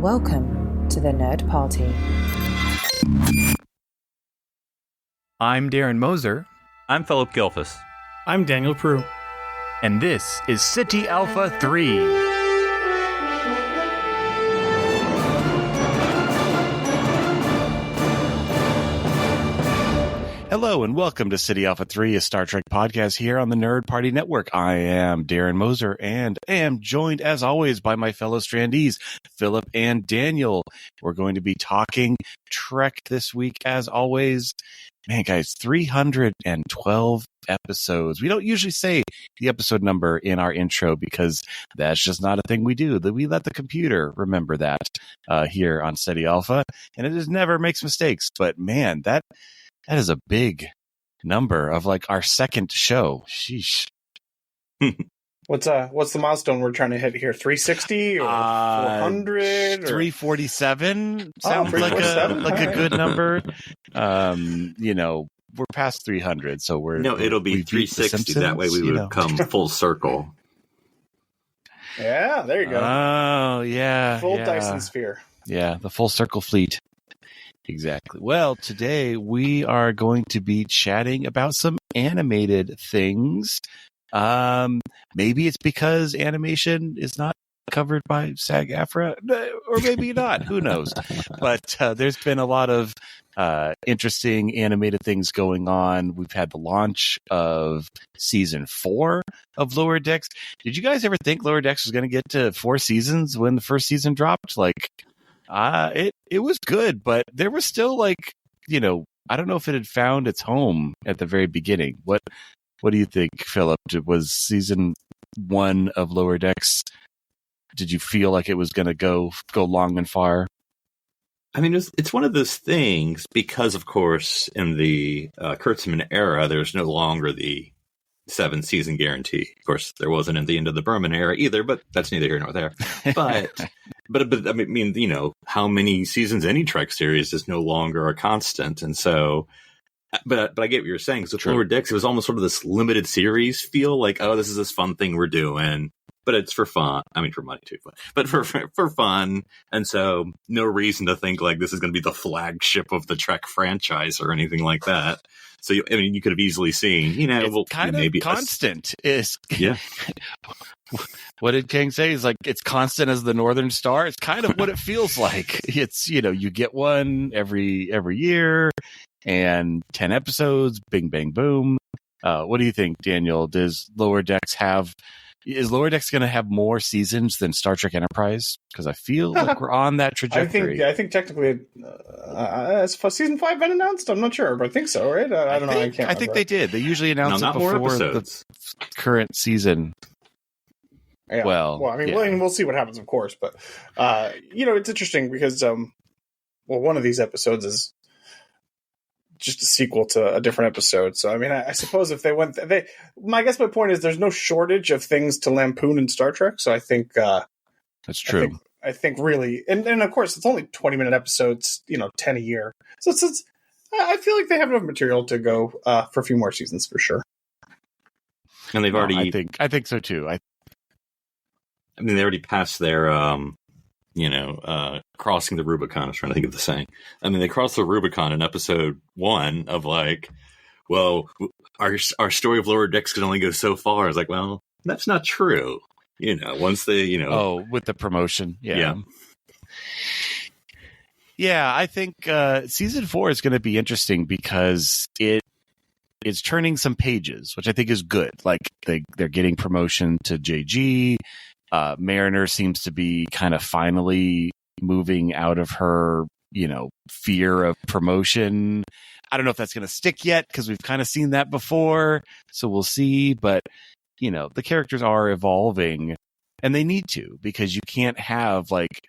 Welcome to the Nerd Party. I'm Darren Moser. I'm Philip Gilfus. I'm Daniel Prue. And this is City Alpha 3. Hello and welcome to City Alpha 3, a Star Trek podcast here on the Nerd Party Network. I am Darren Moser and am joined as always by my fellow Strandees, Philip and Daniel. We're going to be talking Trek this week as always. Man, guys, 312 episodes. We don't usually say the episode number in our intro because that's just not a thing we do. We let the computer remember that here on City Alpha, and it just never makes mistakes. But man, that is a big number of like our second show. Sheesh. What's the milestone we're trying to hit here? 360 or 400? 347 sounds like a good number. We're past 300, so it'll be 360. That way we would come full circle. Yeah, there you go. Oh, yeah. Full Dyson sphere. Yeah, the full circle fleet. Exactly. Well, today we are going to be chatting about some animated things. Maybe it's because animation is not covered by SAG-AFTRA, or maybe not. Who knows? But there's been a lot of interesting animated things going on. We've had the launch of season 4 of Lower Decks. Did you guys ever think Lower Decks was going to get to 4 seasons when the first season dropped? It was good, but there was still I don't know if it had found its home at the very beginning. What do you think, Philip? Was season 1 of Lower Decks, did you feel like it was going to go long and far? I mean, it's one of those things because, of course, in the Kurtzman era, there's no longer the 7-season guarantee. Of course, there wasn't in the end of the Berman era either, but that's neither here nor there. But I mean, how many seasons any Trek series is no longer a constant, and so. But I get what you're saying. So Lower Decks, it was almost sort of this limited series feel, like, oh, this is this fun thing we're doing, but it's for fun. I mean, for money too, but for fun. And so no reason to think like this is going to be the flagship of the Trek franchise or anything like that. So you could have easily seen, it's kind of constant. Yeah. What did King say? He's like, it's constant as the Northern Star. It's kind of what it feels like. It's, you get one every year and 10 episodes, bing, bang, boom. What do you think, Daniel? Is Lower Decks going to have more seasons than Star Trek Enterprise? Because I feel like we're on that trajectory. I think technically, has season 5 been announced? I'm not sure, but I think so, right? I don't know. I think they did. They usually announce it before the current season. Yeah. Well, I mean, we'll see what happens, of course. But it's interesting because, one of these episodes is just a sequel to a different episode. So, I mean, I suppose if my point is there's no shortage of things to lampoon in Star Trek. So I think that's true. I think really, and of course it's only 20-minute episodes, 10 a year. So I feel like they have enough material to go for a few more seasons for sure. And they've already, I think so too. I mean, they already passed their, crossing the Rubicon. I was trying to think of the saying. I mean, they crossed the Rubicon in episode 1 of our story of Lower Decks can only go so far. It's like, well, that's not true. Once they, with the promotion. Yeah. I think season 4 is going to be interesting because it's turning some pages, which I think is good. Like they're getting promotion to JG. Mariner seems to be kind of finally moving out of her, fear of promotion. I don't know if that's going to stick yet because we've kind of seen that before. So we'll see. But, the characters are evolving and they need to, because you can't have like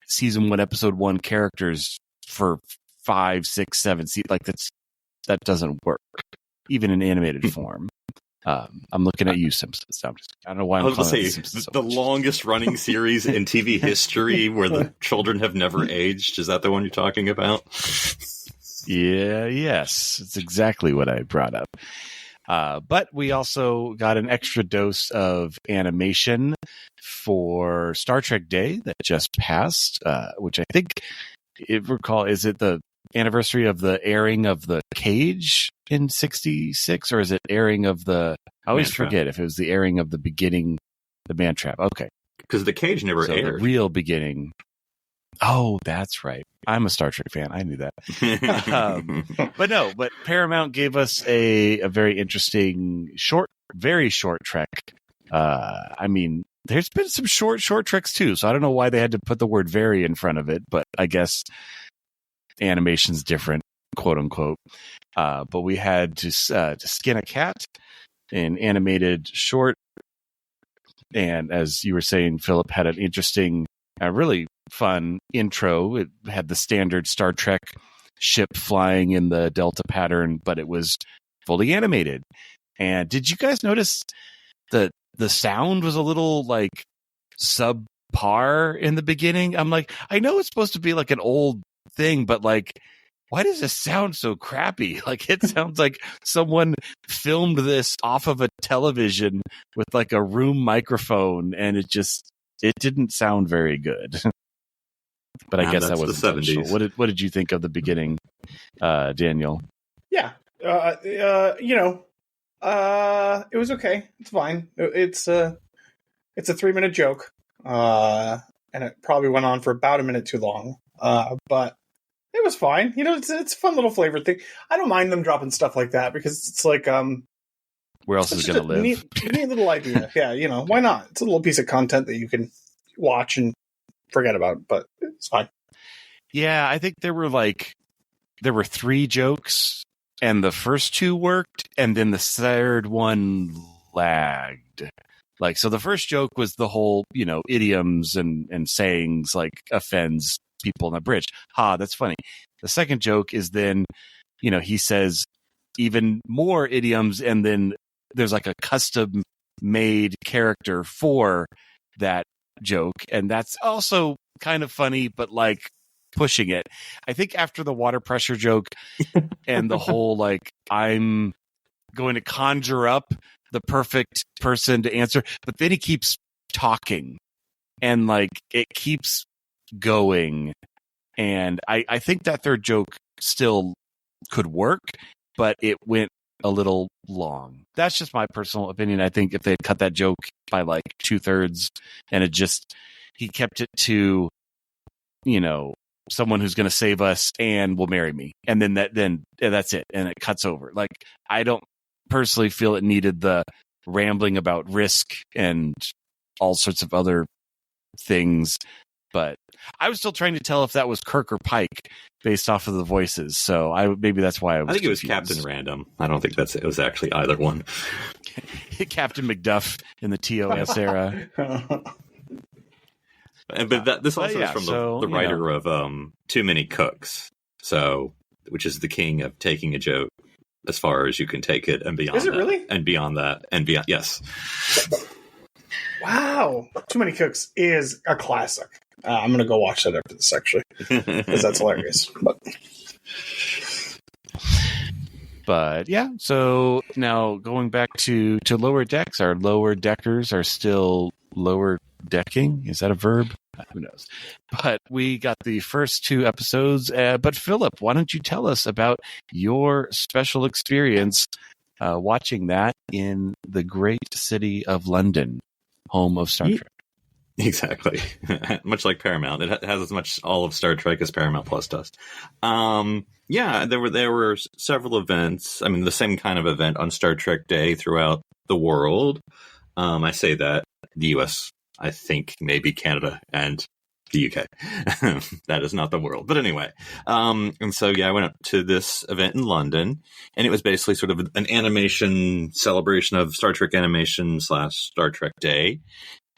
season 1, episode 1 characters for 5, 6, 7 seasons. Like that doesn't work, even in animated form. I'm looking at you, Simpsons. I don't know why I'm calling it Simpsons so the much. Longest running series in TV history where the children have never aged. Is that the one you're talking about? Yes. It's exactly what I brought up. But we also got an extra dose of animation for Star Trek Day that just passed, which I think, is it the anniversary of the airing of the Cage in 66, or is it airing of the... I always forget if it was the airing of the beginning, the Man Trap. Okay. Because the Cage never aired. The real beginning. Oh, that's right. I'm a Star Trek fan. I knew that. But Paramount gave us a very interesting very short trek. There's been some short treks too, so I don't know why they had to put the word very in front of it, but I guess animation's different, quote unquote. But we had to skin a cat, an animated short. And as you were saying, Philip had an interesting, really fun intro. It had the standard Star Trek ship flying in the Delta pattern, but it was fully animated. And did you guys notice that the sound was a little like subpar in the beginning? I'm like, I know it's supposed to be like an old thing, but like, why does this sound so crappy? Like, it sounds like someone filmed this off of a television with like a room microphone, and it didn't sound very good. But I guess that was the 70s. What did you think of the beginning, Daniel? Yeah, it was okay. It's fine. It's a 3-minute joke, and it probably went on for about a minute too long. But it was fine. It's a fun little flavored thing. I don't mind them dropping stuff like that because it's like, where else is it going to live? Neat little idea. Yeah, why not? It's a little piece of content that you can watch and forget about, but it's fine. Yeah, I think there were 3 jokes, and the first 2 worked, and then the third one lagged. Like, so the first joke was the whole, idioms and sayings, like, offends people on the bridge. That's funny. The second joke is then, he says even more idioms, and then there's like a custom made character for that joke, and that's also kind of funny, but like pushing it. I think after the water pressure joke and the whole like, I'm going to conjure up the perfect person to answer, but then he keeps talking and like it keeps going, and I think that third joke still could work, but it went a little long. That's just my personal opinion. I think if they had cut that joke by like 2/3 and he kept it to, someone who's going to save us and will marry me, and then that's it, and it cuts over. Like, I don't personally feel it needed the rambling about risk and all sorts of other things. But I was still trying to tell if that was Kirk or Pike based off of the voices. So maybe that's why I was. I think it was Captain Random. I don't think it was actually either one. Captain McDuff in the TOS era. But this also is from the writer of Too Many Cooks, which is the king of taking a joke as far as you can take it and beyond. Is it really? And beyond that and beyond. Yes. Wow, Too Many Cooks is a classic. I'm going to go watch that after this, actually, because that's hilarious. But yeah, so now going back to lower decks, our lower deckers are still lower decking. Is that a verb? Who knows? But we got the first 2 episodes. But Philip, why don't you tell us about your special experience watching that in the great city of London, home of Star Trek? Exactly. Much like Paramount. It has as much all of Star Trek as Paramount Plus does. Yeah, there were several events. I mean, the same kind of event on Star Trek Day throughout the world. I say that the US, I think maybe Canada and the UK. That is not the world. But anyway. And so, I went up to this event in London, and it was basically sort of an animation celebration of Star Trek animation / Star Trek Day.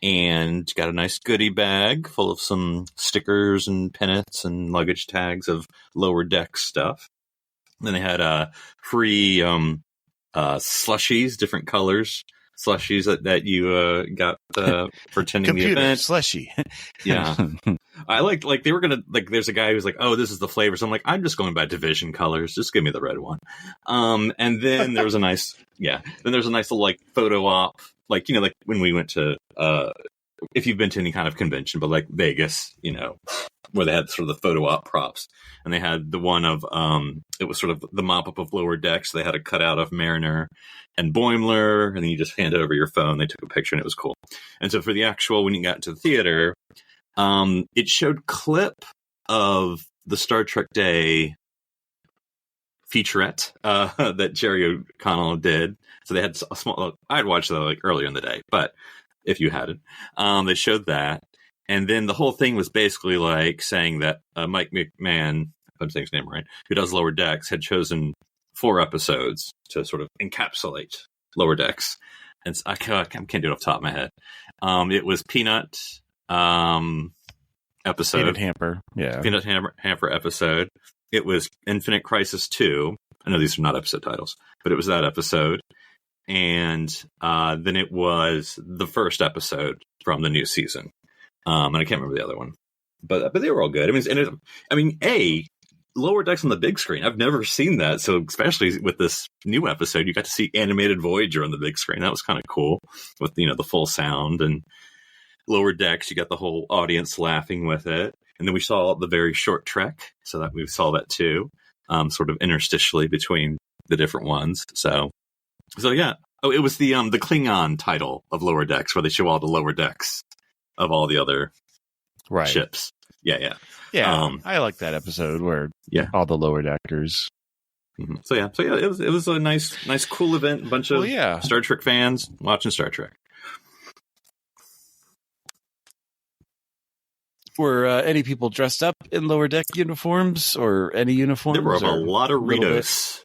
And got a nice goodie bag full of some stickers and pennants and luggage tags of lower deck stuff. Then they had free slushies, different colors, slushies that you got for attending the event. Slushy. Yeah. I like they were gonna there's a guy who's like, oh, this is the flavors. I'm like, I'm just going by division colors. Just give me the red one. And then there was a nice little like photo op, like, you know, like when we went to if you've been to any kind of convention, but like Vegas, you know, where they had sort of the photo op props, and they had the one of it was sort of the mop up of Lower Decks. So they had a cutout of Mariner and Boimler, and then you just hand it over your phone. They took a picture, and it was cool. And so for the actual, when you got into the theater, it showed clip of the Star Trek Day featurette that Jerry O'Connell did. So they had a small. I'd watched that like earlier in the day, but if you hadn't, they showed that, and then the whole thing was basically like saying that Mike McMahon, if I'm saying his name right, who does Lower Decks, had chosen 4 episodes to sort of encapsulate Lower Decks, and I can't do it off the top of my head. It was Peanut episode, Peanut Hamper, yeah, Peanut Hamper episode. It was Infinite Crisis 2. I know these are not episode titles, but it was that episode. And then it was the first episode from the new season. And I can't remember the other one. But they were all good. I mean, Lower Decks on the big screen. I've never seen that. So especially with this new episode, you got to see animated Voyager on the big screen. That was kind of cool with, you know, the full sound. And Lower Decks, you got the whole audience laughing with it. And then we saw the very short Trek. So that we saw that too, sort of interstitially between the different ones. So yeah. Oh, it was the Klingon title of Lower Decks, where they show all the lower decks of all the other ships. Yeah. I like that episode where all the lower deckers. Mm-hmm. So yeah, it was a nice, cool event. A bunch of Star Trek fans watching Star Trek. Were any people dressed up in Lower Deck uniforms or any uniforms? There were a lot of Ritos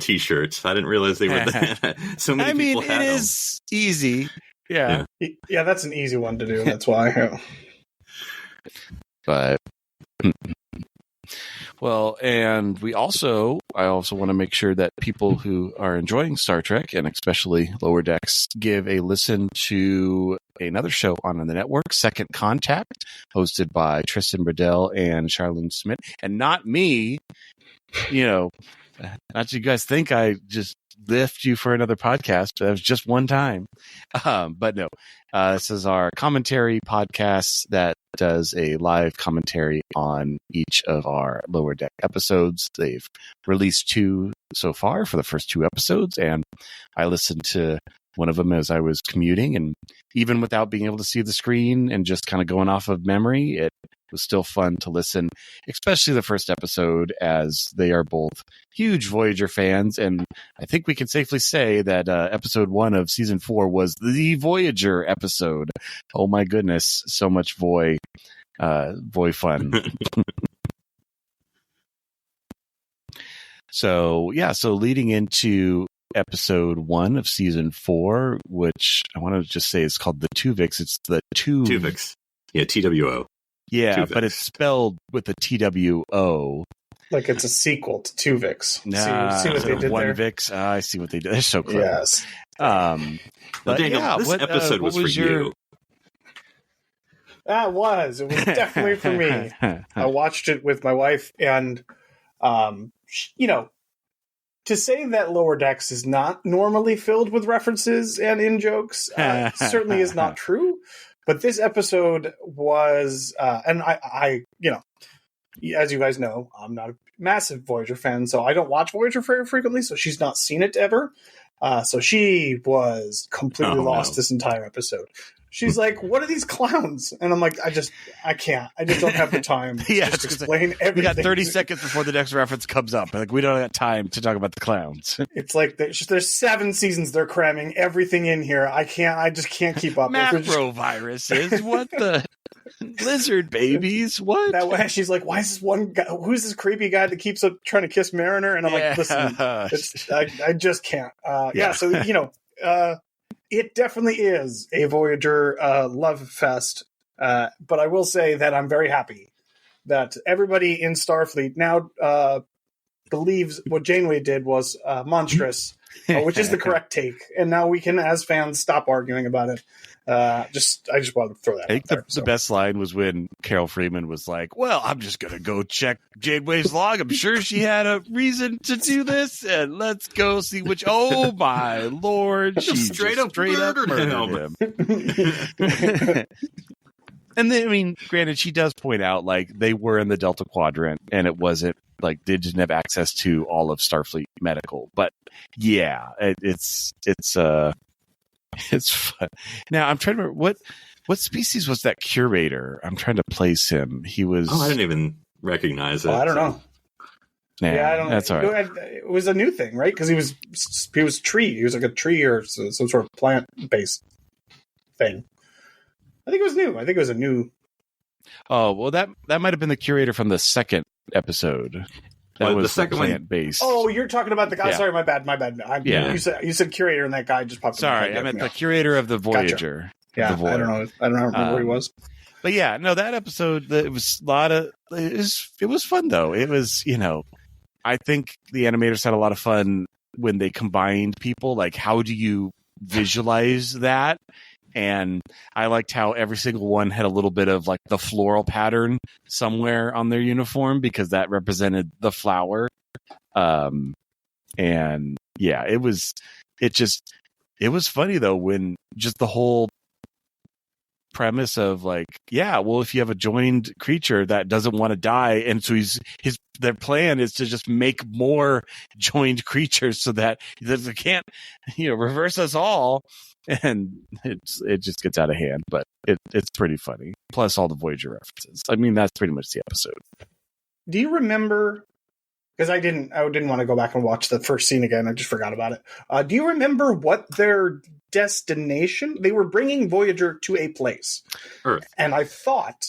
T-shirts. I didn't realize they were that. So many people had them. It is easy. Yeah, that's an easy one to do. That's why. But well, and I also want to make sure that people who are enjoying Star Trek, and especially Lower Decks, give a listen to another show on the network, Second Contact, hosted by Tristan Bradell and Charlene Smith, and not me. You know, not you guys think I just lift you for another podcast. That was just one time. But no, this is our commentary podcast that does a live commentary on each of our Lower Deck episodes. They've released 2 so far for the first 2 episodes, and I listened to one of them as I was commuting, and even without being able to see the screen and just kind of going off of memory, it was still fun to listen, especially the first episode, as they are both huge Voyager fans. And I think we can safely say that episode 1 of season 4 was the Voyager episode. Oh my goodness, so much Voy fun. So leading into episode 1 of season 4, which I want to just say is called the Tuvix. It's the Tuvix. Yeah, TWO. Yeah, Tuvix. But it's spelled with a TWO. Like it's a sequel to Tuvix. See what they did one there? Vix. I see what they did. They're so clever. Yes. But Daniel, this episode was for you. It was definitely for me. I watched it with my wife, and to say that Lower Decks is not normally filled with references and in-jokes certainly is not true. But this episode was, and I, as you guys know, I'm not a massive Voyager fan, so I don't watch Voyager very frequently, so she's not seen it ever. So she was completely lost this entire episode. She's like, what are these clowns? And I'm like, I can't. I just don't have the time to just explain everything. We got 30 seconds before the next reference comes up. Like, we don't have time to talk about the clowns. It's like there's 7 seasons they're cramming everything in here. I just can't keep up. Macroviruses. What the? Lizard babies. What? That way, she's like, why is this one guy? Who's this creepy guy that keeps up trying to kiss Mariner? And I'm like, listen, I just can't. So, it definitely is a Voyager love fest, but I will say that I'm very happy that everybody in Starfleet now believes what Janeway did was monstrous, which is the correct take. And now we can, as fans, stop arguing about it. I just wanted to throw that. I think the best line was when Carol Freeman was like, "Well, I'm just gonna go check Janeway's log. I'm sure she had a reason to do this, and let's go see which." Oh my lord, she straight up murdered him. And then, I mean, granted, she does point out like they were in the Delta Quadrant, and it wasn't like they didn't have access to all of Starfleet medical. But yeah, it's fun. Now I'm trying to remember what species was that curator? I'm trying to place him. He was. Oh, I didn't even recognize it. I don't know. Nah, yeah, I don't. That's all right. It was a new thing, right? Because he was tree. He was like a tree or some sort of plant based thing. I think it was new. I think it was a new. Oh well, that might have been the curator from the second episode. That was the second plant based. Oh, you're talking about the guy. Yeah. Sorry, my bad. You said curator, and that guy just popped. Sorry, I meant the curator of the Voyager. Gotcha. Yeah, I don't know. I don't remember where he was. But yeah, no, that episode. It was a lot of. It was fun though. It was, I think the animators had a lot of fun when they combined people. Like, how do you visualize that? And I liked how every single one had a little bit of like the floral pattern somewhere on their uniform because that represented the flower. And yeah, it was funny though when just the whole premise of like, yeah, well, if you have a joined creature that doesn't want to die, and so their plan is to just make more joined creatures so that they can't, reverse us all. And it just gets out of hand, but it's pretty funny. Plus all the Voyager references. I mean, that's pretty much the episode. Do you remember? Because I didn't want to go back and watch the first scene again. I just forgot about it. Do you remember what their destination? They were bringing Voyager to a place, Earth, and I thought,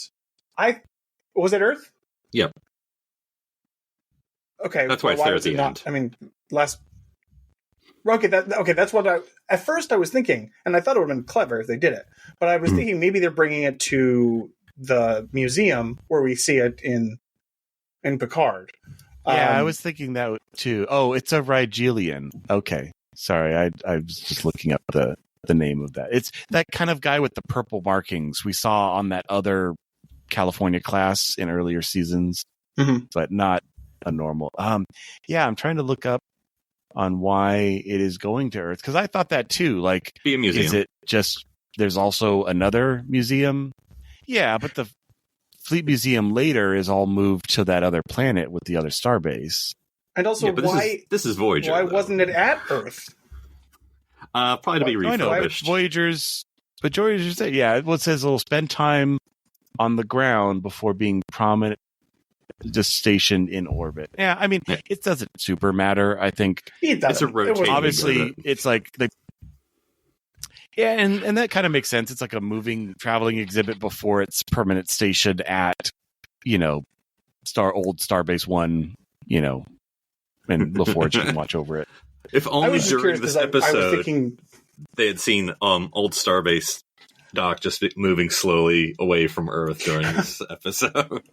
was it Earth? Yep. Okay, that's why it's there at the end. I mean, Okay, that's what at first I was thinking, and I thought it would have been clever if they did it. But I was thinking maybe they're bringing it to the museum where we see it in Picard. Yeah, I was thinking that too. Oh, it's a Rigelian. Okay, sorry, I was just looking up the name of that. It's that kind of guy with the purple markings we saw on that other California class in earlier seasons, but not a normal. Yeah, I'm trying to look up on why it is going to Earth, because I thought that too. Like, be a museum. Is it just there's also another museum? Yeah, but the Fleet Museum later is all moved to that other planet with the other starbase. And also, this is Voyager? Why wasn't it at Earth? Probably to be refurbished. Voyager's, yeah. Well, it says it'll spend time on the ground before being prominent. Just stationed in orbit. Yeah, I mean, it doesn't super matter. I think it's a rotating. Obviously, it's like and that kind of makes sense. It's like a moving, traveling exhibit before its permanent station at, old Starbase 1, and before you can watch over it. If only during this episode they had seen old Starbase Doc just moving slowly away from Earth during this episode.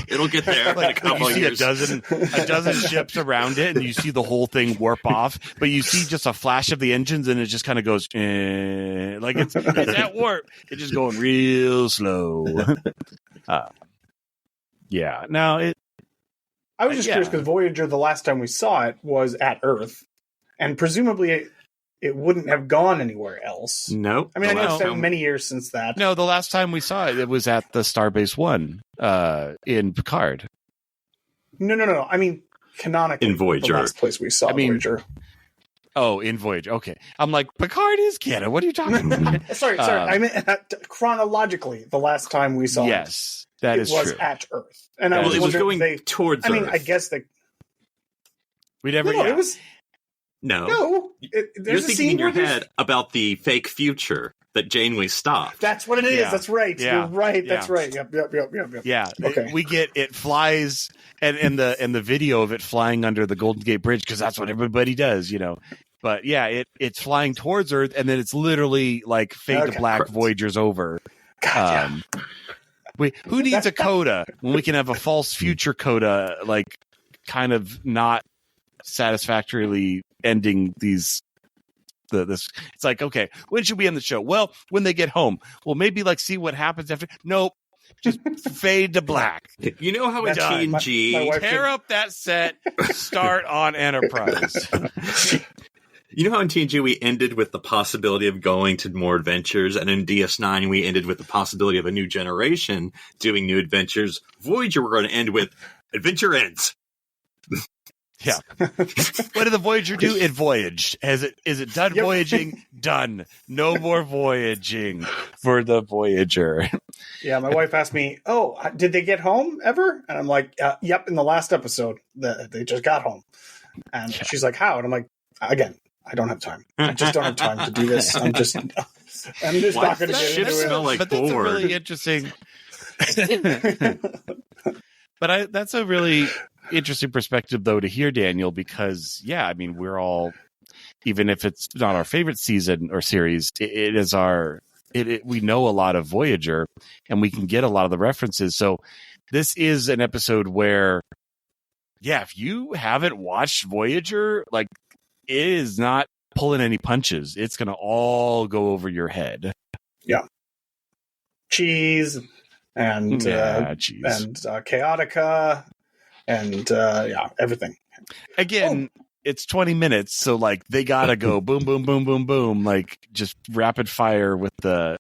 It'll get there in a couple of years. A dozen ships around it, and you see the whole thing warp off. But you see just a flash of the engines, and it just kind of goes like it's at warp. It's just going real slow. Yeah. Now I was just curious because Voyager, the last time we saw it, was at Earth, and presumably it wouldn't have gone anywhere else. Nope. I mean, I know it's been many years since that. No, the last time we saw it, it was at the Starbase 1 in Picard. No. I mean, canonically, in Voyager. The last place we saw Voyager. Oh, in Voyager. Okay. I'm like, Picard is canon. What are you talking about? Sorry. I mean, chronologically, the last time we saw it. Yes, that is true. It was at Earth. And it was going towards Earth. I mean, I guess we never... No, it was... No. You're thinking in your head about the fake future that Janeway stopped. That's what it is. Yeah. That's right. Yeah. You're right. Yeah. That's right. Yep. Yeah. Okay. We get it flies and the video of it flying under the Golden Gate Bridge because that's what everybody does, But yeah, it's flying towards Earth and then it's literally like fade to black. Voyager's over. God, who needs a coda when we can have a false future coda, like kind of not satisfactorily ending these. This it's like, okay, when should we end the show? Well, when they get home. Well, maybe like see what happens after. Nope, just fade to black. You know how in TNG, my tear up that set, start on Enterprise. You know how in TNG we ended with the possibility of going to more adventures, and in DS9 we ended with the possibility of a new generation doing new adventures. Voyager, we're going to end with adventure ends. Yeah. What did the Voyager do? It voyaged. Is it done voyaging? Done. No more voyaging for the Voyager. Yeah, my wife asked me, "Oh, did they get home ever?" And I'm like, "Yep, in the last episode, they just got home." And she's like, "How?" And I'm like, "Again, I don't have time. I just don't have time to do this. I'm just not going to get into it." But that's a really interesting. But that's a really interesting perspective, though, to hear, Daniel, because I mean, we're all, even if it's not our favorite season or series, it is our. We know a lot of Voyager, and we can get a lot of the references. So this is an episode where, if you haven't watched Voyager, like, it is not pulling any punches. It's going to all go over your head. Yeah. Cheese and Chaotica and everything. Again, it's 20 minutes, so like they gotta go boom, boom, boom, boom, boom, like just rapid fire with the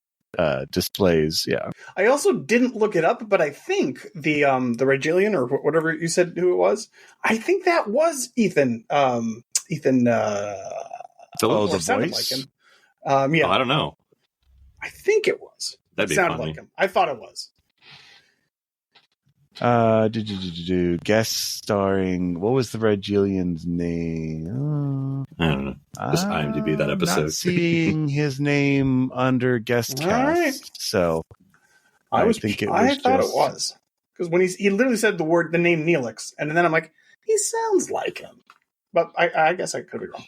displays. Yeah. I also didn't look it up, but I think the Regilian or whatever you said who it was, I think that was Ethan. The voice? Like him. I don't know. I think it was. That'd be sounded funny. Like him. I thought it was. Guest starring. What was the Regilian's name? I don't know. Just IMDb that episode. Not seeing his name under guest cast, right. So I thought it was because when he literally said the name Neelix, and then I'm like, he sounds like him, but I guess I could be wrong.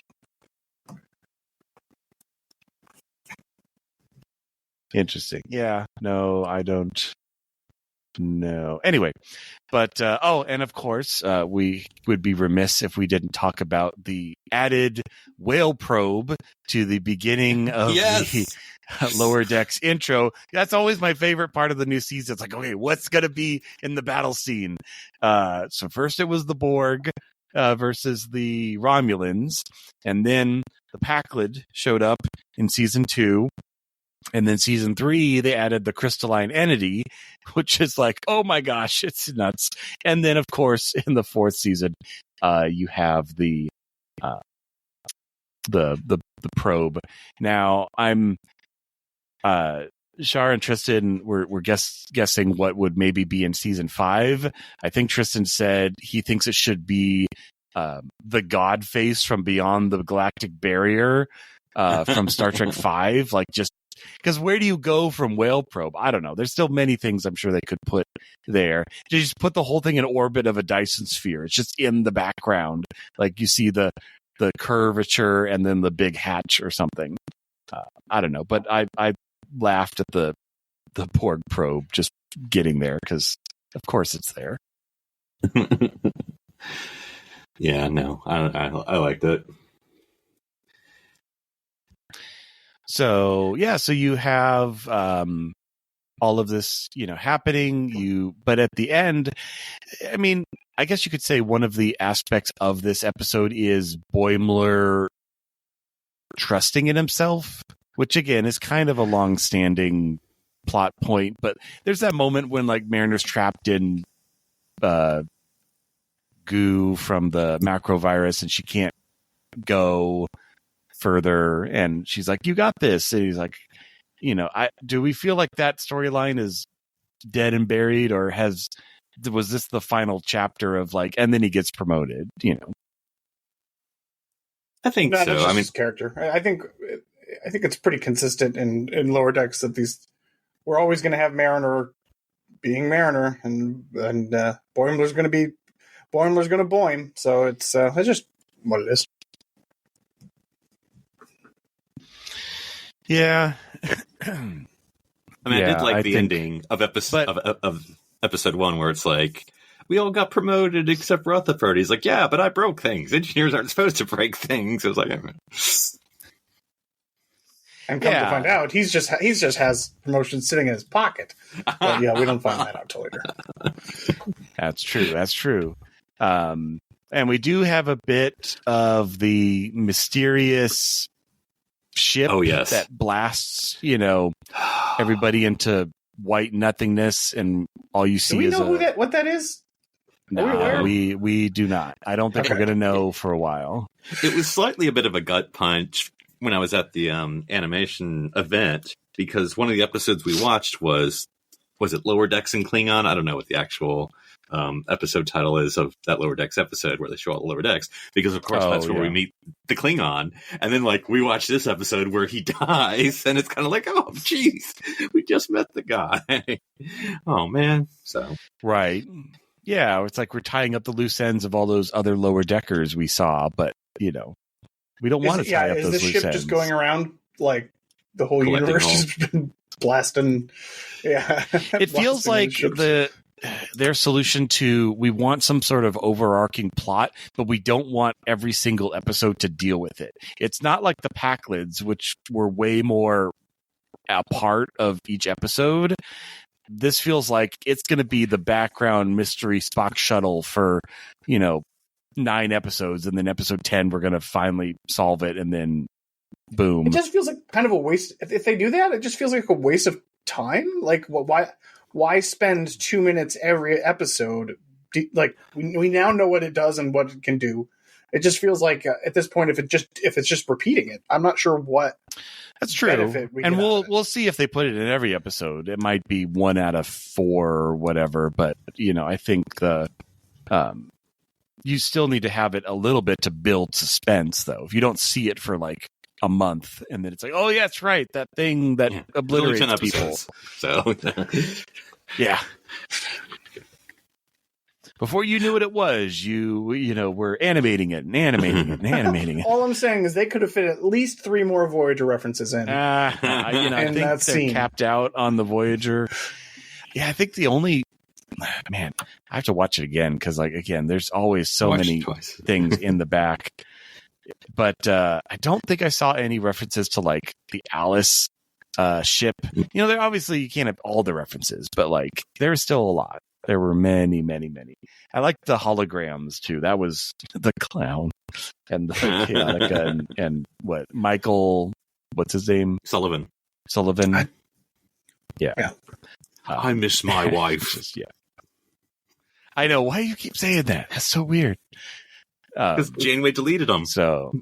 Interesting. Yeah. No, I don't know. Anyway, but and of course, we would be remiss if we didn't talk about the added whale probe to the beginning of the Lower Decks intro. That's always my favorite part of the new season. It's like, okay, what's going to be in the battle scene? So first it was the Borg versus the Romulans, and then the Pakled showed up in season 2. And then season 3, they added the crystalline entity, which is like, oh my gosh, it's nuts. And then, of course, in the 4th season, you have the probe. Now, I'm Shar and Tristan we're guessing what would maybe be in season 5. I think Tristan said he thinks it should be the God face from Beyond the Galactic Barrier from Star Trek 5, like just. Because where do you go from whale probe? I don't know. There's still many things I'm sure they could put there. You just put the whole thing in orbit of a Dyson sphere. It's just in the background. Like you see the curvature and then the big hatch or something. I don't know. But I laughed at the Borg probe just getting there because, of course, it's there. Yeah, no. I liked it. So you have all of this, happening. But at the end, I mean, I guess you could say one of the aspects of this episode is Boimler trusting in himself, which again is kind of a long-standing plot point. But there's that moment when like Mariner's trapped in goo from the macrovirus, and she can't go further, and she's like, you got this, and he's like, do we feel like that storyline is dead and buried, or was this the final chapter of like, and then he gets promoted? I think so. I mean, his character. I think it's pretty consistent in Lower Decks that we're always going to have Mariner being Mariner, and Boimler's going to boim. So it's just what it is. Yeah. I mean, I did like the ending of episode 1 where it's like, we all got promoted except Rutherford. He's like, yeah, but I broke things. Engineers aren't supposed to break things. I was like, and come to find out, he's just has promotion sitting in his pocket. But yeah, we don't find that out till later. That's true. And we do have a bit of the mysterious ship that blasts, everybody into white nothingness, and all you see is what that is? No, we do not. I don't think we're going to know for a while. It was slightly a bit of a gut punch when I was at the animation event, because one of the episodes we watched was it Lower Decks in Klingon? I don't know what the actual episode title is of that Lower Decks episode where they show all the Lower Decks, because of course that's where we meet the Klingon, and then we watch this episode where he dies, and it's kind of like, oh geez, we just met the guy. Oh man. So right, yeah, it's like we're tying up the loose ends of all those other Lower Deckers we saw, but we don't want to tie up those loose ends. Is the ship just going around like the whole universe has been blasting? Yeah, it feels like their solution to, we want some sort of overarching plot, but we don't want every single episode to deal with it. It's not like the Packlids, which were way more a part of each episode. This feels like it's going to be the background mystery Spock shuttle for 9 episodes, and then episode 10 we're going to finally solve it, and then boom. It just feels like kind of a waste. If they do that, it just feels like a waste of time. Like, why spend 2 minutes every episode? Like, we now know what it does and what it can do. It just feels like at this point, if it's just repeating it, I'm not sure what. That's true, and we'll see if they put it in every episode. It might be 1 out of 4 or whatever, but I think you still need to have it a little bit to build suspense, though. If you don't see it for like a month, and then it's like, oh yeah, that's right, that thing that obliterates people. So yeah. Before you knew what it was, you were animating it and animating it and animating it. All I'm saying is they could have fit at least 3 more Voyager references in. I think they're capped out on the Voyager. Yeah, I think the only I have to watch it again, because there's always so many things in the back. But I don't think I saw any references to like the Alice ship. There obviously you can't have all the references, but there's still a lot. There were many, many, many. I like the holograms too. That was the clown and the Chaotica and what Michael, what's his name? Sullivan. Yeah. I miss my wife. I know. Why do you keep saying that? That's so weird. Because Janeway deleted them. So,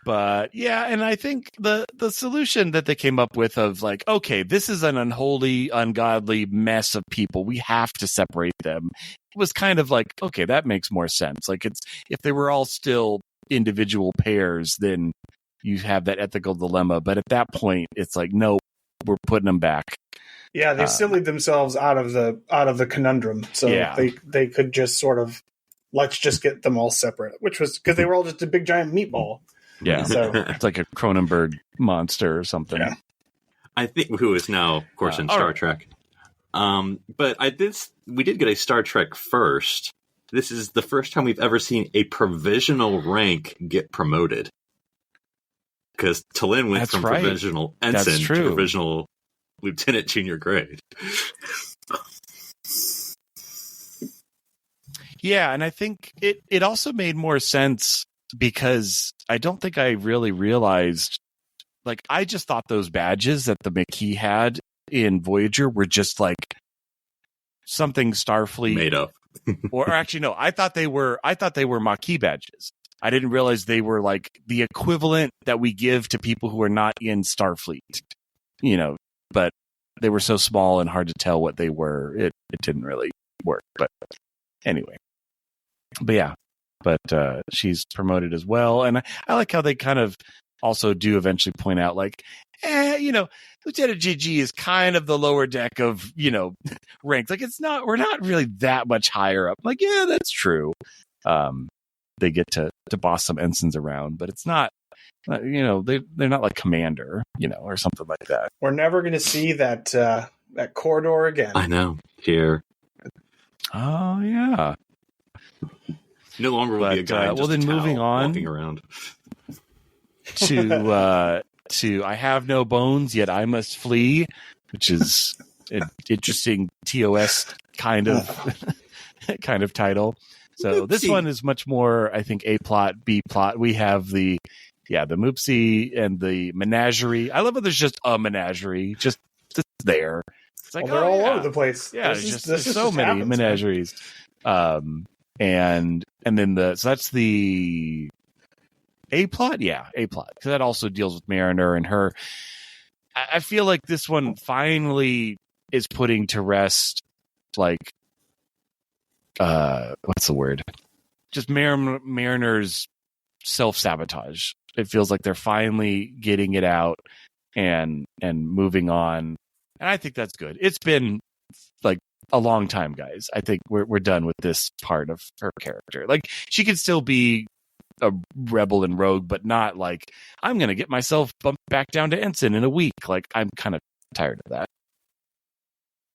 but yeah, and I think the solution that they came up with of okay, this is an unholy, ungodly mess of people. We have to separate them. It was kind of like, okay, that makes more sense. It's if they were all still individual pairs, then you have that ethical dilemma. But at that point, it's like, no, we're putting them back. Yeah, they sillied themselves out of the conundrum. So they could just sort of, let's just get them all separate, which was because they were all just a big giant meatball. Yeah, so it's like a Cronenberg monster or something. Yeah. I think who is now, of course, in Star Trek. But we did get a Star Trek first. This is the first time we've ever seen a provisional rank get promoted. Because T'Lyn went from provisional ensign to provisional lieutenant junior grade. Yeah, and I think it also made more sense because I don't think I really realized, I just thought those badges that the McKee had in Voyager were just something Starfleet made up. Or actually, no, I thought they were Maquis badges. I didn't realize they were the equivalent that we give to people who are not in Starfleet. But they were so small and hard to tell what they were. It didn't really work. But anyway. But yeah, she's promoted as well. And I like how they kind of also do eventually point out Lieutenant GG is kind of the lower deck of, ranks. We're not really that much higher up. Yeah, that's true. They get to boss some ensigns around, but it's not, they're not like commander, or something like that. We're never going to see that corridor again. I know. Here. Oh yeah. No longer will be a guy. Well, then moving on, walking around to I have no bones yet I must flee, which is an interesting TOS kind of title. So this one is much more, I think, A plot, B plot. We have the Moopsie and the menagerie. I love how there's just a menagerie, just there. It's like they're all over the place. Yeah, there's so many menageries. Man. And then so that's the A plot, A plot, because that also deals with Mariner and her. I feel like this one finally is putting to rest, like, what's the word? Just Mariner's self-sabotage. It feels like they're finally getting it out and moving on, and I think that's good. It's been like a long time, guys. I think we're done with this part of her character. Like, she could still be a rebel and rogue, but not like, I'm going to get myself bumped back down to ensign in a week. Like, I'm kind of tired of that.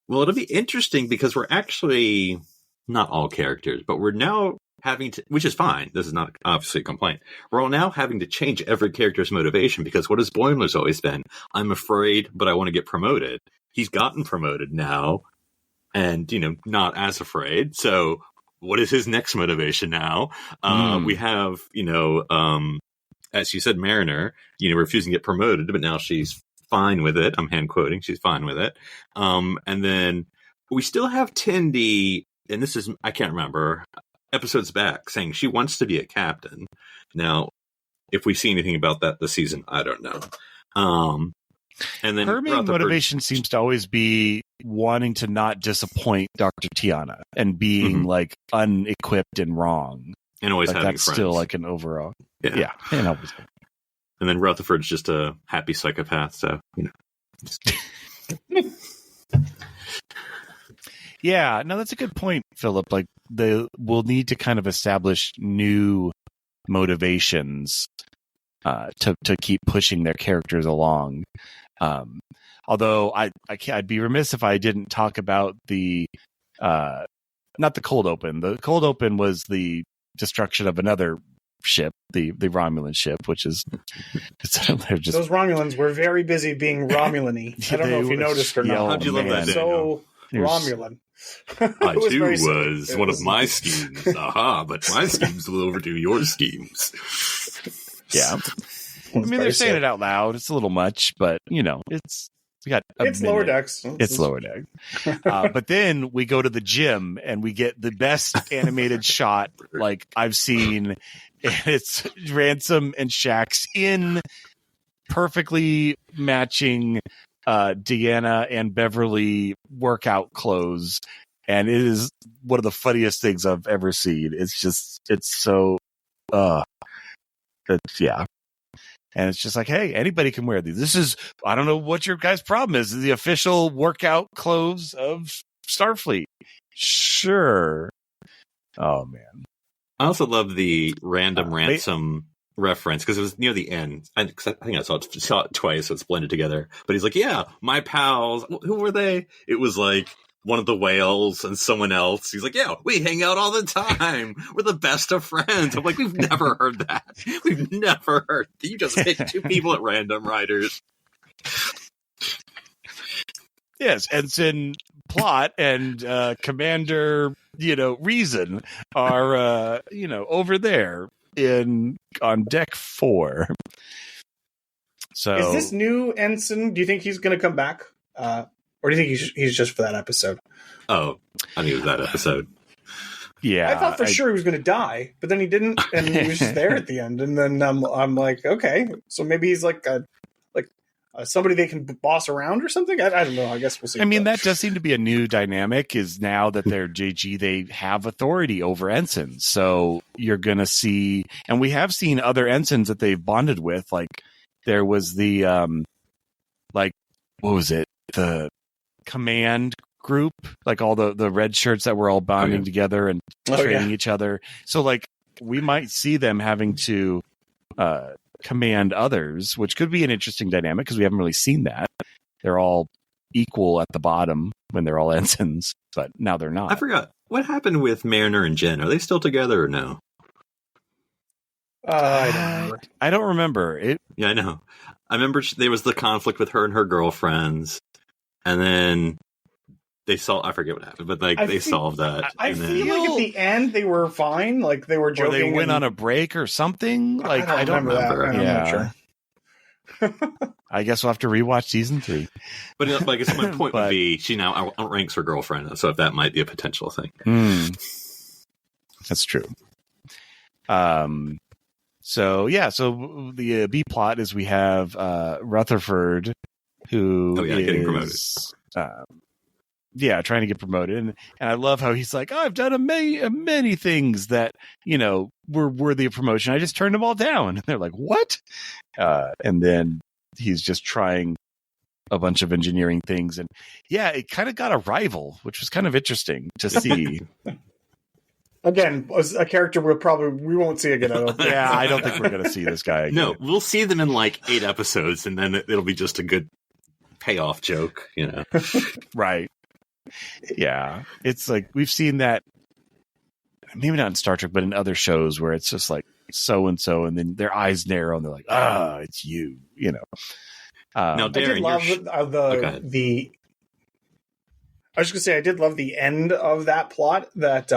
Well, it'll be interesting because we're actually not all characters, but we're now having to, which is fine. This is not obviously a complaint. We're all now having to change every character's motivation, because what has Boimler's always been? I'm afraid, but I want to get promoted. He's gotten promoted now and, not as afraid. So what is his next motivation now? We have, as you said, Mariner, refusing to get promoted, but now she's fine with it. I'm hand quoting. She's fine with it. And then we still have Tendi, and this is, I can't remember, episodes back, saying she wants to be a captain. Now, if we see anything about that this season, I don't know. And then her main motivation seems to always be wanting to not disappoint Dr. Tiana and being like unequipped and wrong, and always having that's friends. Still like an overall, and always. And then Rutherford's just a happy psychopath, so Yeah, no, that's a good point, Philip. Like, they will need to kind of establish new motivations to keep pushing their characters along. Although I'd be remiss if I didn't talk about the not the cold open. The cold open was the destruction of another ship, the Romulan ship, which is they're just, those Romulans were very busy being Romulan-y. I don't know if you noticed or not. How'd you love that? So Romulan. I too was one of my schemes. Aha! But my schemes will overdo your schemes. Yeah. I mean, they're saying it out loud. It's a little much, but it's lower decks. It's lower deck. But then we go to the gym and we get the best animated shot like I've seen. And it's Ransom and Shax in perfectly matching Deanna and Beverly workout clothes, and it is one of the funniest things I've ever seen. It's so and it's just like, hey, anybody can wear these. This is, I don't know what your guys' problem is. The official workout clothes of Starfleet. Sure. Oh man, I also love the random Ransom reference, because it was near the end. I think I saw it twice, so it's blended together. But he's like, yeah, my pals. Who were they? It was like one of the whales and someone else. He's like, yeah, we hang out all the time. We're the best of friends. I'm like, we've never heard that. We've never heard. You just picked two people at random, writers. Yes, Ensign Plot and Commander, Reason are, over there on deck 4. So is this new Ensign? Do you think he's going to come back? Or do you think he's just for that episode? Oh, I think it was that episode. Yeah. I thought for sure he was going to die, but then he didn't, and he was just there at the end. And then I'm like, okay, so maybe he's like somebody they can boss around or something? I don't know. I guess we'll see. I mean, that does seem to be a new dynamic, is now that they're JG, they have authority over ensigns. So you're going to see, and we have seen other ensigns that they've bonded with. Like, there was the, what was it? The command group, like all the red shirts that were all bonding together and training each other. So like, we might see them having to command others, which could be an interesting dynamic, because we haven't really seen that. They're all equal at the bottom when they're all ensigns, but now they're not. I forgot what happened with Mariner and Jen? Are they still together or no? I don't remember it. Yeah, I know. I remember there was the conflict with her and her girlfriends, and then they solved. I forget what happened, but they solved that. I feel like at the end they were fine. Like they were joking. Or they went on a break or something. Like I don't remember that. Yeah. I'm not sure. I guess we'll have to rewatch season 3. But I guess my point would be she now outranks her girlfriend, so if that might be a potential thing. That's true. So the B plot is we have Rutherford, who is getting promoted. Trying to get promoted, and I love how he's like, I've done many things that were worthy of promotion. I just turned them all down. And they're like, what? And then he's just trying a bunch of engineering things, and it kind of got a rival, which was kind of interesting to see. Again, a character we won't see again. I don't think. Yeah, I don't think we're going to see this guy again. No, we'll see them in like 8 episodes, and then it'll be just a good payoff joke, Right. Yeah. It's like we've seen that, maybe not in Star Trek, but in other shows where it's just like so-and-so, and then their eyes narrow, and they're like, it's you, Now, Darren, I did love the I was just going to say, I did love the end of that plot that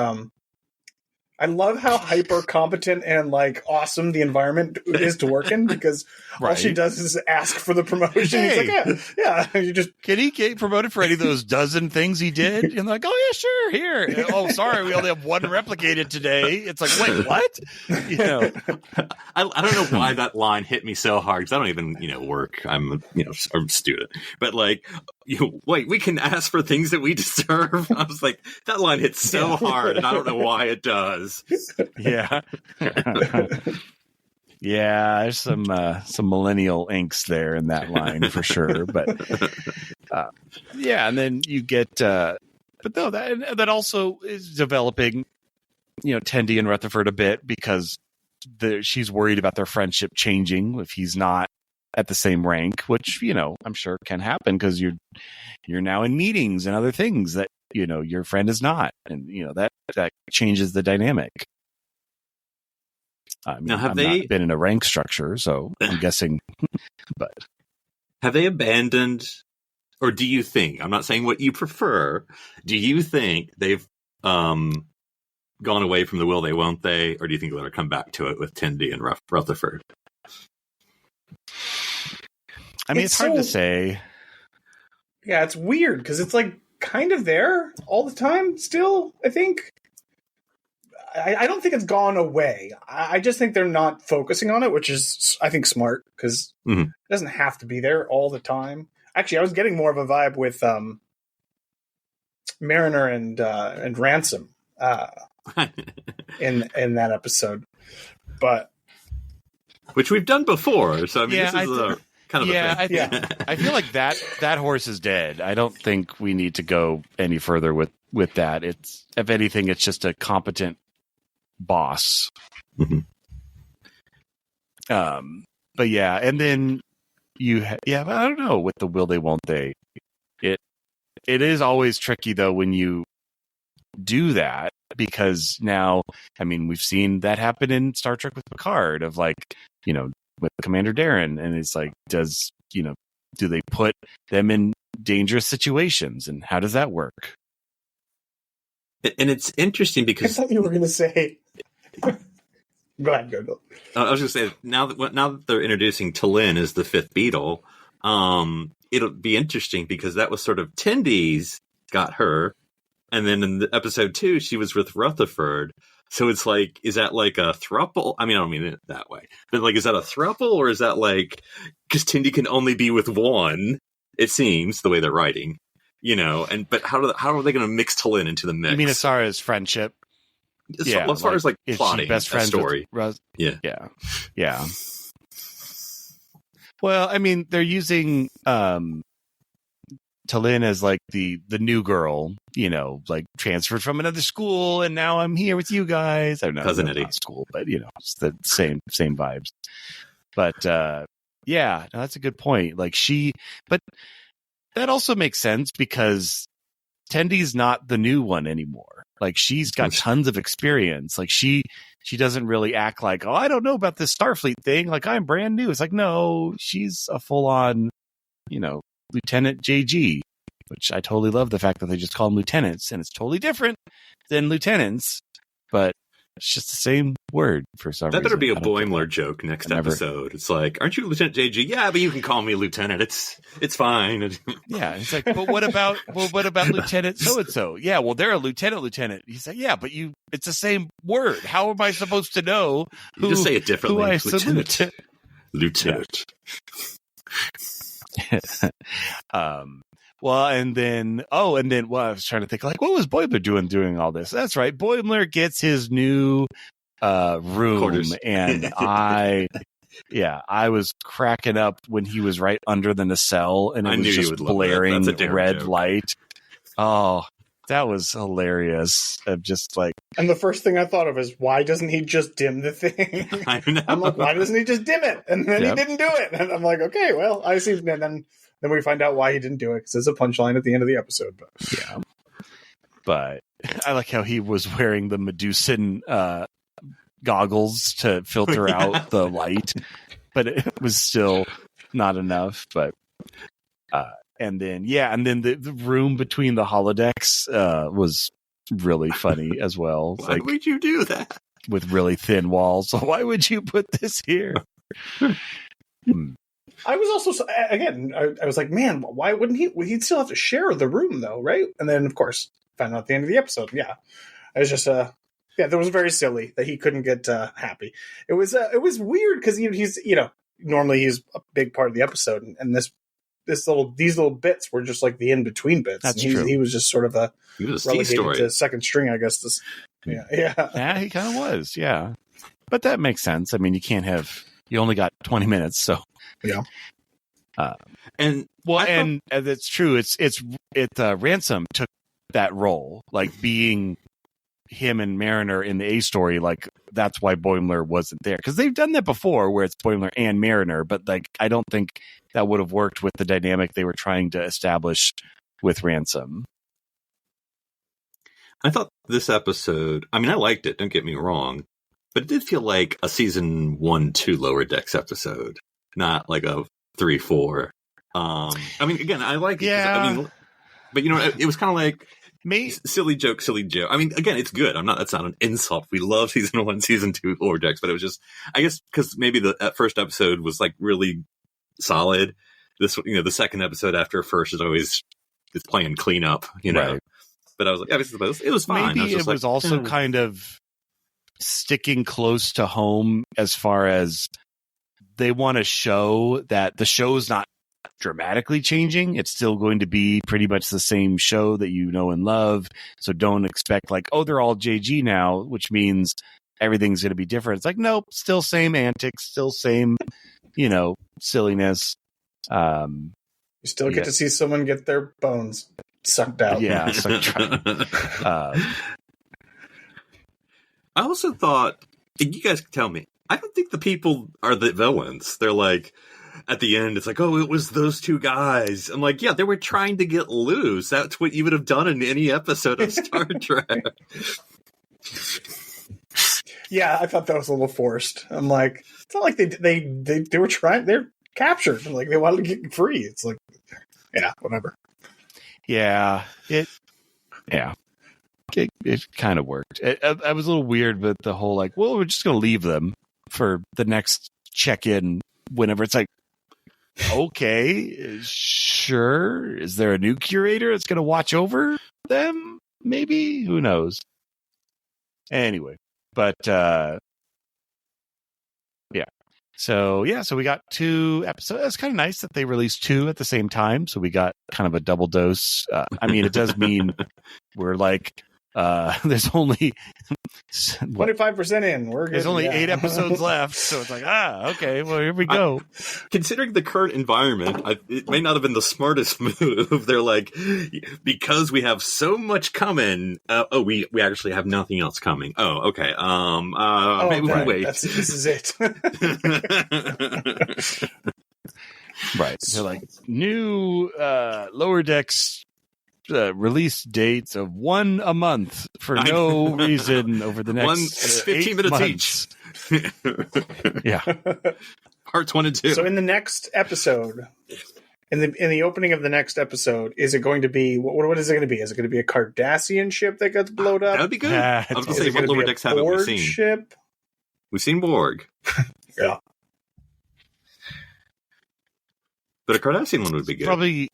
I love how hyper competent and like awesome the environment is to work in, because all she does is ask for the promotion. Hey. He's like, you just can he get promoted for any of those dozen things he did? And they're like, oh yeah, sure, here. Oh, sorry, we only have one replicated today. It's like, wait, what? I don't know why that line hit me so hard, because I don't even work. I'm a student, but like, wait, we can ask for things that we deserve. I was like, that line hits so hard, and I don't know why it does. Yeah. Yeah, there's some millennial angst there in that line for sure. But and then you get but no, that also is developing Tendi and Rutherford a bit, because she's worried about their friendship changing if he's not at the same rank, which I'm sure can happen, because you're now in meetings and other things that your friend is not, and that changes the dynamic. Now, have I've they not been in a rank structure, so I'm guessing. But have they abandoned, or do you think? I'm not saying what you prefer. Do you think they've gone away from the will they, won't they, or do you think they'll come back to it with Tendi and Rutherford? I mean, it's hard to say. Yeah, it's weird because it's like kind of there all the time still, I think. I don't think it's gone away. I just think they're not focusing on it, which is, I think, smart, because it doesn't have to be there all the time. Actually, I was getting more of a vibe with Mariner and Ransom in that episode, but which we've done before. So I mean, this is kind of a thing. I feel like that horse is dead. I don't think we need to go any further with that. It's, if anything, it's just a competent boss. But yeah, and then but I don't know, with the will they, won't they. It is always tricky though when you do that, because now, I mean, we've seen that happen in Star Trek with Picard, of like, with Commander Darren, and it's like, do they put them in dangerous situations, and how does that work? And it's interesting because I thought you were going to say. Go ahead, go. I was going to say, now that they're introducing T'Lyn as the fifth Beatle, it'll be interesting because that was sort of Tendi's got her, and then in the episode 2 she was with Rutherford. So it's like, is that like a throuple? I mean, I don't mean it that way, but like, is that a throuple, or is that like, because Tendi can only be with one? It seems the way they're writing, but how are they going to mix T'Lyn into the mix? You mean as far as friendship? As far as like plotting best friends story. Yeah. Well, I mean, they're using T'Lyn as like the new girl, like transferred from another school, and now I'm here with you guys. I don't know, Cousin Eddie school, but it's the same vibes. But no, that's a good point. Like but that also makes sense because Tendi's not the new one anymore. Like, she's got tons of experience. Like, she doesn't really act like, oh, I don't know about this Starfleet thing. Like, I'm brand new. It's like, no, she's a full on, Lieutenant JG, which I totally love the fact that they just call them lieutenants, and it's totally different than lieutenants, but it's just the same word for some reason. That better be a Boimler joke next episode. It's like, aren't you Lieutenant JG? Yeah, but you can call me Lieutenant. It's fine. Yeah, it's like, but what about Lieutenant so-and-so? Yeah, well, they're a lieutenant. He's like, yeah, but it's the same word. How am I supposed to know who? You just say it differently. Who I Lieutenant. Lieutenant. Well, and then I was trying to think, like, what was Boimler doing during all this? That's right. Boimler gets his new room, quarters. And I was cracking up when he was right under the nacelle, and it was just blaring red light. Oh, that was hilarious. I'm just like, and the first thing I thought of is, why doesn't he just dim the thing? I know. I'm like, why doesn't he just dim it? And then he didn't do it, and I'm like, okay, well, I see. And then we find out why he didn't do it, because there's a punchline at the end of the episode. But I like how he was wearing the Medusan goggles to filter out the light, but it was still not enough. But and then the room between the holodecks was really funny as well. Why would you do that? With really thin walls. So why would you put this here? I was also, again, I was like, man, why wouldn't he? He'd still have to share the room, though, right? And then, of course, found out at the end of the episode. Yeah, it was just, that was very silly that he couldn't get happy. It was weird because he's, normally he's a big part of the episode, and these little bits were just like the in between bits. That's true. He was just sort of relegated to second string, I guess. Yeah, he kind of was. Yeah, but that makes sense. I mean, you only got 20 minutes, so. Yeah. And it's true. Ransom took that role, like being him and Mariner in the A story. Like, that's why Boimler wasn't there, because they've done that before where it's Boimler and Mariner, but like, I don't think that would have worked with the dynamic they were trying to establish with Ransom. I thought this episode, I mean, I liked it, don't get me wrong, but it did feel like a season 1-2 Lower Decks episode. Not like a 3-4. I mean, again, I like it. Yeah. But it was kind of like silly joke. I mean, again, it's good. That's not an insult. We love season 1, season 2 Lower Decks, but it was just, I guess, because maybe the first episode was like really solid. This, the second episode after first is always it's playing cleanup. Right. But I was like, it was fine. Maybe it was also kind of sticking close to home as far as. They want to show that the show's not dramatically changing. It's still going to be pretty much the same show that you know and love. So don't expect like, oh, they're all JG now, which means everything's going to be different. It's like, nope, still same antics, still same, silliness. You still get to see someone get their bones sucked out. Yeah, sucked out. I also thought, you guys can tell me, I don't think the people are the villains. They're like, at the end, it's like, oh, it was those two guys. I'm like, yeah, they were trying to get loose. That's what you would have done in any episode of Star Trek. Yeah, I thought that was a little forced. I'm like, it's not like they were trying. They're captured. Like, they wanted to get free. It's like, yeah, whatever. Yeah, it kind of worked. I was a little weird, but the whole like, well, we're just going to leave them for the next check-in whenever. It's like, okay, sure. Is there a new curator that's going to watch over them? Maybe? Who knows? Anyway, but So we got 2 episodes. It's kind of nice that they released 2 at the same time. So we got kind of a double dose. I mean, it does mean we're like, there's only 25% in. We're good. There's only 8 episodes left, so it's like, okay, well, here we go. Considering the current environment, it may not have been the smartest move. They're like, because we have so much coming. We actually have nothing else coming. Oh, okay. Maybe we'll wait. This is it. Right. They're like, new Lower Decks release dates of one a month for no reason over the next 15 minutes months. Each. Yeah. Parts 1 and 2. So in the next episode, in the opening of the next episode, is it going to be what is it going to be? Is it going to be a Cardassian ship that gets blown up? That would be good. I was going to say, what lower decks haven't we seen? Ship? We've seen Borg. Yeah. But a Cardassian one would be good.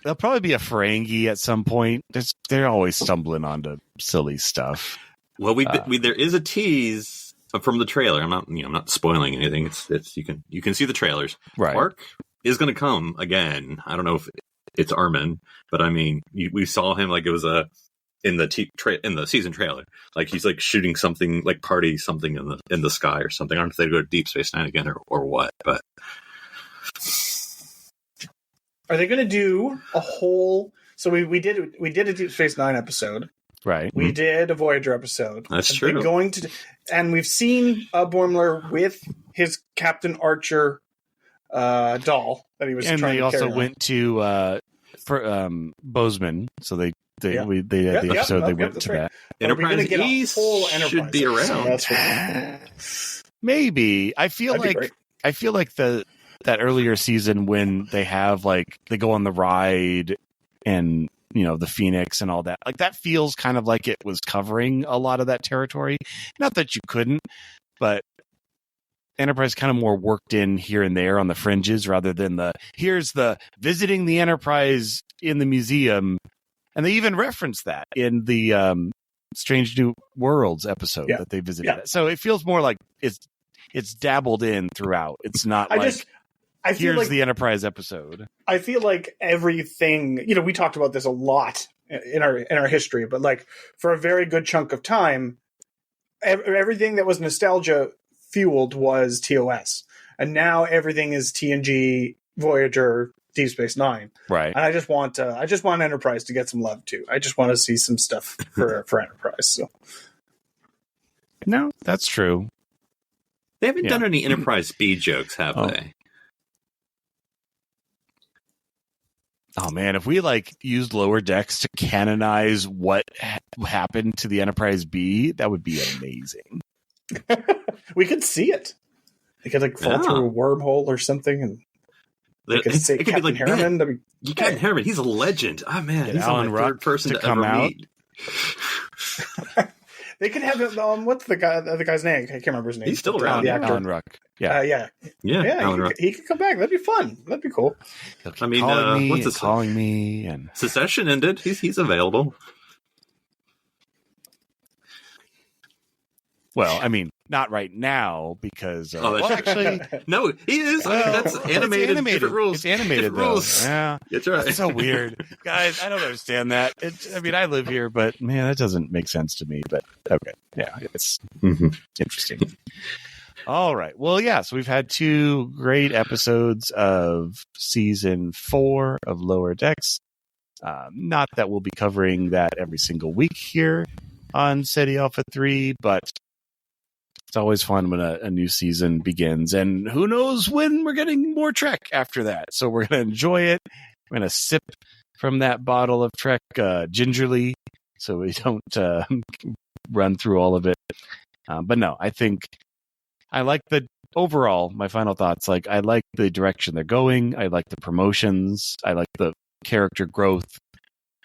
There'll probably be a Ferengi at some point. They're always stumbling onto silly stuff. Well, there is a tease from the trailer. I'm not spoiling anything. It's you can see the trailers. Right. Quark is going to come again. I don't know if it's Armin, but I mean, we saw him like it was in the season trailer. Like he's like shooting something, like party something in the sky or something. I don't know if they go to Deep Space Nine again or what, but. Are they going to do a whole? So we did a Deep Space Nine episode, right? We did a Voyager episode. That's true. And we've seen Boimler with his Captain Archer doll that he was. And trying they to also carry went to Bozeman, so they had the episode. They went to that. Enterprise East should be around. So Maybe I feel like that earlier season when they have like they go on the ride and the Phoenix and all that, like that feels kind of like it was covering a lot of that territory. Not that you couldn't, but Enterprise kind of more worked in here and there on the fringes rather than here's the visiting the Enterprise in the museum. And they even referenced that in the Strange New Worlds episode that they visited. Yeah. So it feels more like it's dabbled in throughout. It's not here's the Enterprise episode. I feel like everything, we talked about this a lot in our history, but like for a very good chunk of time, everything that was nostalgia fueled was TOS. And now everything is TNG, Voyager, Deep Space Nine. Right. And I just want Enterprise to get some love too. I just want to see some stuff for Enterprise. So. No, that's true. They haven't done any Enterprise B jokes, have they? Oh man, if we used Lower Decks to canonize what happened to the Enterprise B, that would be amazing. We could see it. They could fall through a wormhole or something, and they could say Captain Harriman. Captain Harriman, he's a legend. Oh man, he's Alan my third person to come out. Meet. They could have him. What's the guy's name? I can't remember his name. He's still around. The actor. Alan Ruck. Yeah. He could come back. That'd be fun. That'd be cool. I mean, what's this? Calling me and Secession ended. He's available. Well, I mean, not right now because. Actually, no, he is. That's animated. Different rules. It's animated rules. Yeah, that's right. It's so weird, guys. I don't understand that. I live here, but man, that doesn't make sense to me. But okay, yeah, it's interesting. All right. Well, yeah. So we've had 2 great episodes of season 4 of Lower Decks. Not that we'll be covering that every single week here on SETI Alpha 3, but it's always fun when a new season begins, and who knows when we're getting more Trek after that. So we're going to enjoy it. We're going to sip from that bottle of Trek gingerly so we don't run through all of it. But no, I think I like overall, my final thoughts, I like the direction they're going. I like the promotions. I like the character growth.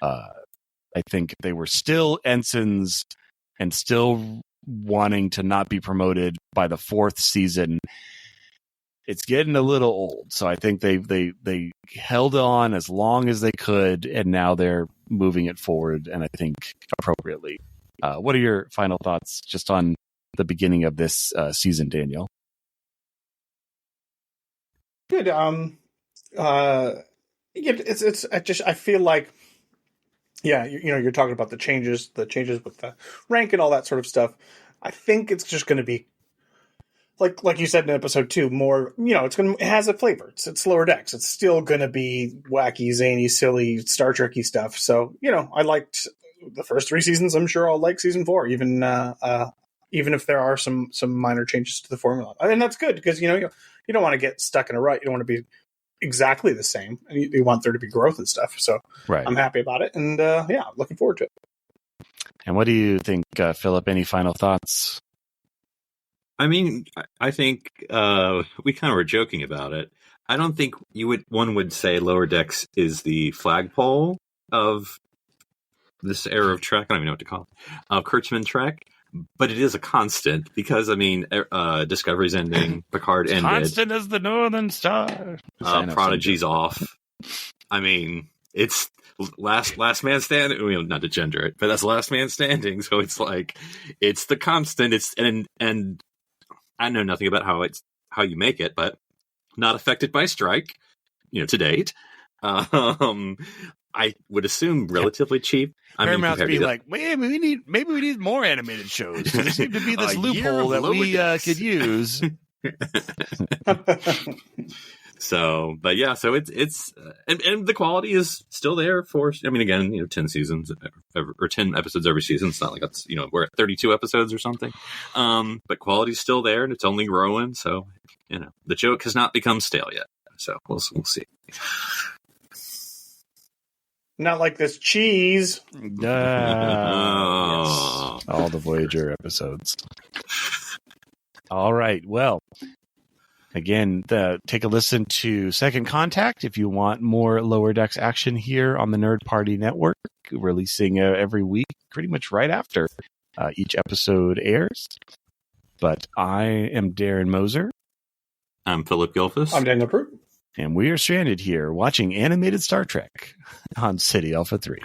I think if they were still ensigns and still wanting to not be promoted by the 4th season, it's getting a little old. So I think they held on as long as they could, and now they're moving it forward, and I think appropriately. What are your final thoughts just on the beginning of this season, Daniel? Good. I feel like, you're talking about the changes with the rank and all that sort of stuff. I think it's just going to be like you said in episode 2, more, it has a flavor. It's Lower Decks. It's still going to be wacky, zany, silly, Star Trek-y stuff. So, I liked the first 3 seasons. I'm sure I'll like season 4, even if there are some minor changes to the formula. And that's good because, you don't want to get stuck in a rut. You don't want to be, exactly the same, and you want there to be growth and stuff. So I'm happy about it, and looking forward to it. And what do you think, Philip? Any final thoughts? I mean, I think we kind of were joking about it. I don't think one would say Lower Decks is the flagpole of this era of Trek. I don't even know what to call it. Kurtzman Trek. But it is a constant because, I mean, Discovery's ending, Picard ended. Constant as the Northern Star. Prodigy's off. I mean, it's last man standing. Not to gender it, but that's last man standing. So it's like, it's the constant. And I know nothing about how you make it, but not affected by strike, to date. I would assume relatively cheap. Paramount's be like, maybe we need more animated shows. There seems to be this loophole that we could use. So it's and the quality is still there for. I mean, again, 10 seasons or 10 episodes every season. It's not like it's we're at 32 episodes or something. But quality's still there and it's only growing. So the joke has not become stale yet. So we'll see. Not like this cheese. Yes. All the Voyager episodes. All right. Well, again, take a listen to Second Contact if you want more Lower Decks action here on the Nerd Party Network, releasing every week, pretty much right after each episode airs. But I am Darren Moser. I'm Philip Gilfus. I'm Daniel Pruitt. And we are stranded here watching animated Star Trek on City Alpha 3.